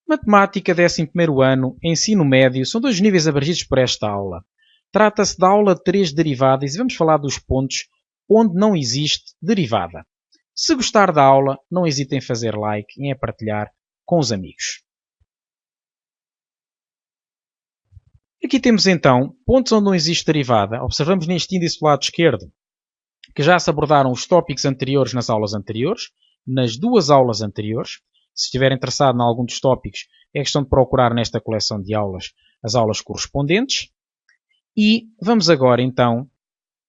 Matemática, 11º ano, ensino médio, são 2 níveis abrangidos por esta aula. Trata-se da aula 3 de derivadas e vamos falar dos pontos onde não existe derivada. Se gostar da aula, não hesite em fazer like e em partilhar com os amigos. Aqui temos então pontos onde não existe derivada. Observamos neste índice do lado esquerdo que já se abordaram os tópicos anteriores nas aulas anteriores, nas 2 aulas anteriores. Se estiver interessado em algum dos tópicos, é questão de procurar nesta coleção de aulas as aulas correspondentes. E vamos agora então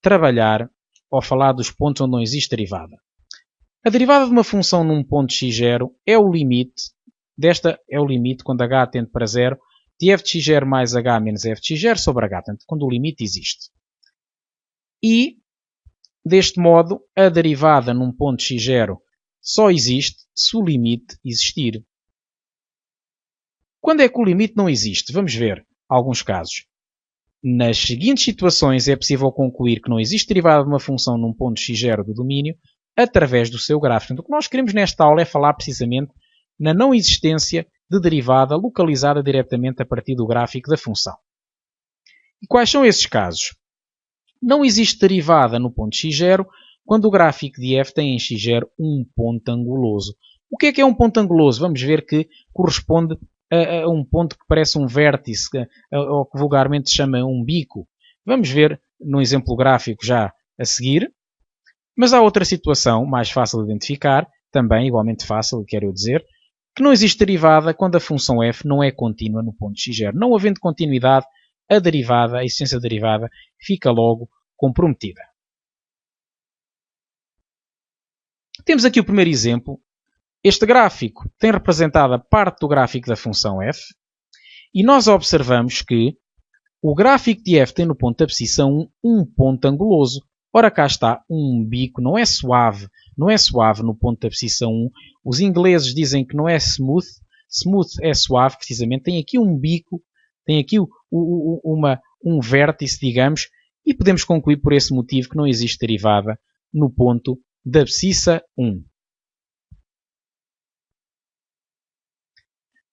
trabalhar ou falar dos pontos onde não existe derivada. A derivada de uma função num ponto x0 é o limite, quando h tende para 0, de f de x0 mais h menos f de x0 sobre h, portanto, quando o limite existe. E, deste modo, a derivada num ponto x0 só existe se o limite existir. Quando é que o limite não existe? Vamos ver alguns casos. Nas seguintes situações é possível concluir que não existe derivada de uma função num ponto x0 do domínio através do seu gráfico. Então, o que nós queremos nesta aula é falar precisamente na não existência de derivada localizada diretamente a partir do gráfico da função. E quais são esses casos? Não existe derivada no ponto x0 quando o gráfico de f tem em x0 um ponto anguloso. O que é um ponto anguloso? Vamos ver que corresponde a um ponto que parece um vértice, ou que vulgarmente se chama um bico. Vamos ver no exemplo gráfico já a seguir. Mas há outra situação, mais fácil de identificar, também igualmente fácil, quero dizer, que não existe derivada quando a função f não é contínua no ponto x0. Não havendo continuidade, a derivada, a existência da derivada, fica logo comprometida. Temos aqui o primeiro exemplo. Este gráfico tem representada parte do gráfico da função f e nós observamos que o gráfico de f tem no ponto de abscissa um ponto anguloso. Ora, cá está um bico, não é suave no ponto de abscissa 1. Os ingleses dizem que não é smooth. Smooth é suave, precisamente. Tem aqui um bico, tem aqui um vértice, digamos, e podemos concluir por esse motivo que não existe derivada no ponto de abscissa 1.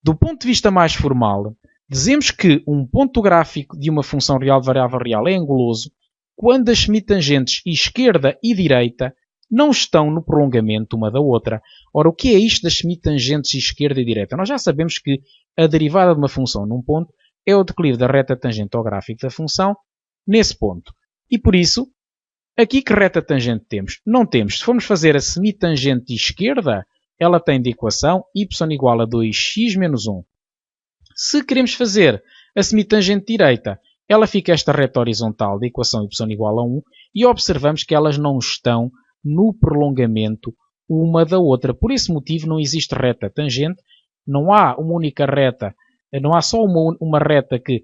Do ponto de vista mais formal, dizemos que um ponto gráfico de uma função real de variável real é anguloso quando as semitangentes esquerda e direita não estão no prolongamento uma da outra. Ora, o que é isto das semitangentes esquerda e direita? Nós já sabemos que a derivada de uma função num ponto é o declive da reta tangente ao gráfico da função nesse ponto. E por isso, aqui que reta tangente temos? Não temos. Se formos fazer a semitangente esquerda, ela tem de equação y igual a 2x menos 1. Se queremos fazer a semitangente direita, ela fica esta reta horizontal de equação y igual a 1 e observamos que elas não estão no prolongamento uma da outra. Por esse motivo não existe reta tangente, não há uma única reta, não há só uma reta que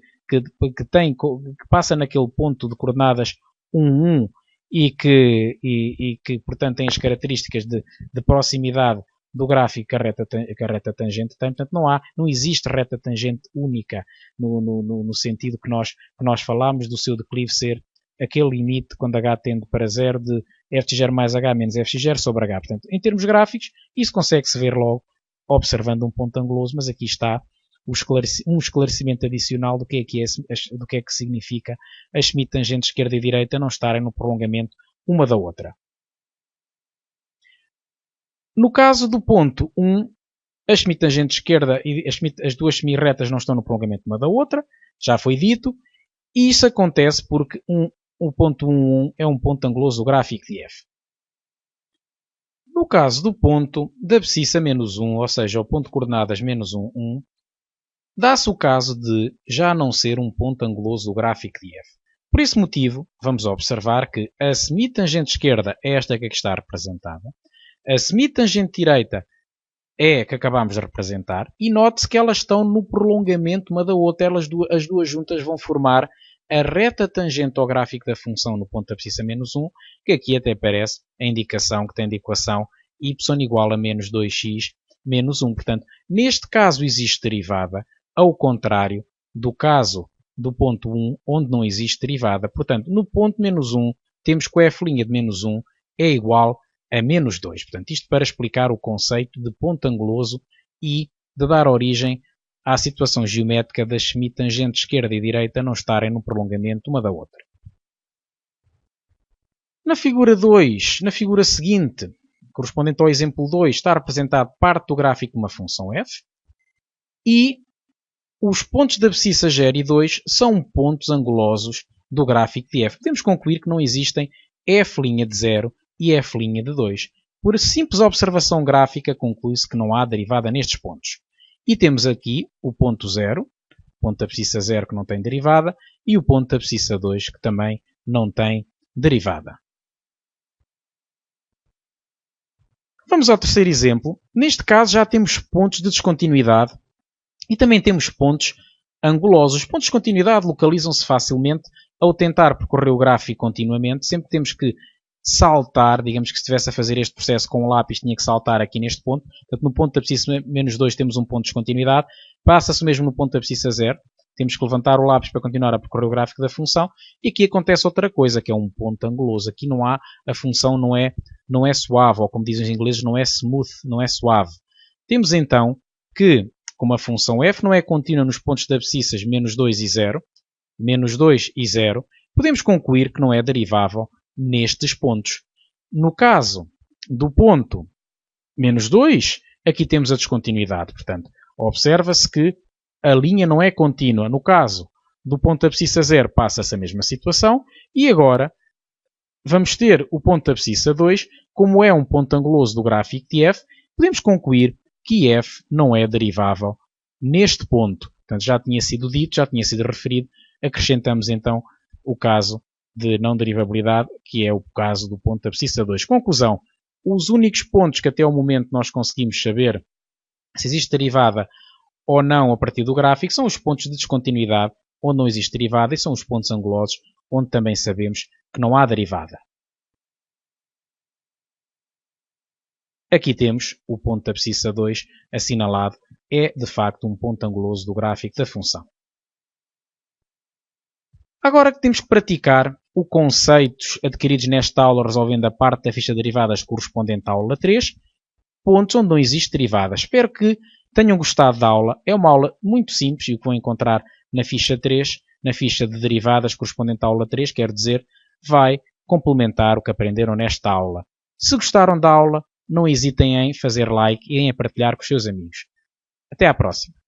passa naquele ponto de coordenadas 1, 1 e que portanto tem as características de proximidade do gráfico que a reta tangente tem. Portanto, não existe reta tangente única no sentido que nós falámos do seu declive ser aquele limite quando h tende para 0 de f de x0 mais h menos f de x0 sobre h. Portanto, em termos gráficos, isso consegue-se ver logo observando um ponto anguloso, mas aqui está um esclarecimento adicional do que é que significa as semitangentes esquerda e direita não estarem no prolongamento uma da outra. No caso do ponto 1, as semitangentes esquerda e as duas semirretas não estão no prolongamento uma da outra, já foi dito, e isso acontece porque o ponto 1 é um ponto anguloso do gráfico de f. No caso do ponto da abscissa menos 1, ou seja, o ponto de coordenadas menos 1, 1, dá-se o caso de já não ser um ponto anguloso do gráfico de f. Por esse motivo, vamos observar que a semitangente esquerda é esta que aqui está representada, a semitangente direita é a que acabamos de representar e note-se que elas estão no prolongamento uma da outra. As duas juntas vão formar a reta tangente ao gráfico da função no ponto de abscissa menos 1, que aqui até parece a indicação que tem de equação y igual a menos 2x menos 1. Portanto, neste caso existe derivada, ao contrário do caso do ponto 1, onde não existe derivada. Portanto, no ponto menos 1, temos que o f' de menos 1 é igual a menos 2. Portanto, isto para explicar o conceito de ponto anguloso e de dar origem à situação geométrica das semitangentes esquerda e direita não estarem no prolongamento uma da outra. Na figura 2, na figura seguinte, correspondente ao exemplo 2, está representado parte do gráfico de uma função f e os pontos da abscissa 0 e 2 são pontos angulosos do gráfico de f. Podemos concluir que não existem f' de 0 e f' de 2. Por simples observação gráfica, conclui-se que não há derivada nestes pontos. E temos aqui o ponto 0, ponto da abscissa 0 que não tem derivada, e o ponto da abscissa 2 que também não tem derivada. Vamos ao terceiro exemplo. Neste caso já temos pontos de descontinuidade e também temos pontos angulosos. Os pontos de continuidade localizam-se facilmente ao tentar percorrer o gráfico continuamente. Sempre que temos que saltar, digamos que se estivesse a fazer este processo com o lápis, tinha que saltar aqui neste ponto. Portanto, no ponto da abscissa menos 2 temos um ponto de descontinuidade. Passa-se mesmo no ponto da abscissa 0. Temos que levantar o lápis para continuar a percorrer o gráfico da função. E aqui acontece outra coisa, que é um ponto anguloso. Aqui não há, a função não é suave, ou como dizem os ingleses, não é smooth, não é suave. Temos então que, como a função f não é contínua nos pontos de abscissas menos 2 e 0, podemos concluir que não é derivável nestes pontos. No caso do ponto menos 2, aqui temos a descontinuidade. Portanto, observa-se que a linha não é contínua. No caso do ponto de abscissa 0, passa-se a mesma situação. E agora, vamos ter o ponto de abscissa 2, como é um ponto anguloso do gráfico de f, podemos concluir que f não é derivável neste ponto. Portanto, já tinha sido dito, já tinha sido referido. Acrescentamos então o caso de não derivabilidade, que é o caso do ponto de abscissa 2. Conclusão. Os únicos pontos que até o momento nós conseguimos saber se existe derivada ou não a partir do gráfico são os pontos de descontinuidade, onde não existe derivada, e são os pontos angulosos, onde também sabemos que não há derivada. Aqui temos o ponto de abscissa 2 assinalado, é de facto um ponto anguloso do gráfico da função. Agora que temos que praticar os conceitos adquiridos nesta aula resolvendo a parte da ficha de derivadas correspondente à aula 3, pontos onde não existe derivada. Espero que tenham gostado da aula. É uma aula muito simples e o que vão encontrar na ficha 3, na ficha de derivadas correspondente à aula 3, quer dizer, vai complementar o que aprenderam nesta aula. Se gostaram da aula, não hesitem em fazer like e em partilhar com os seus amigos. Até à próxima!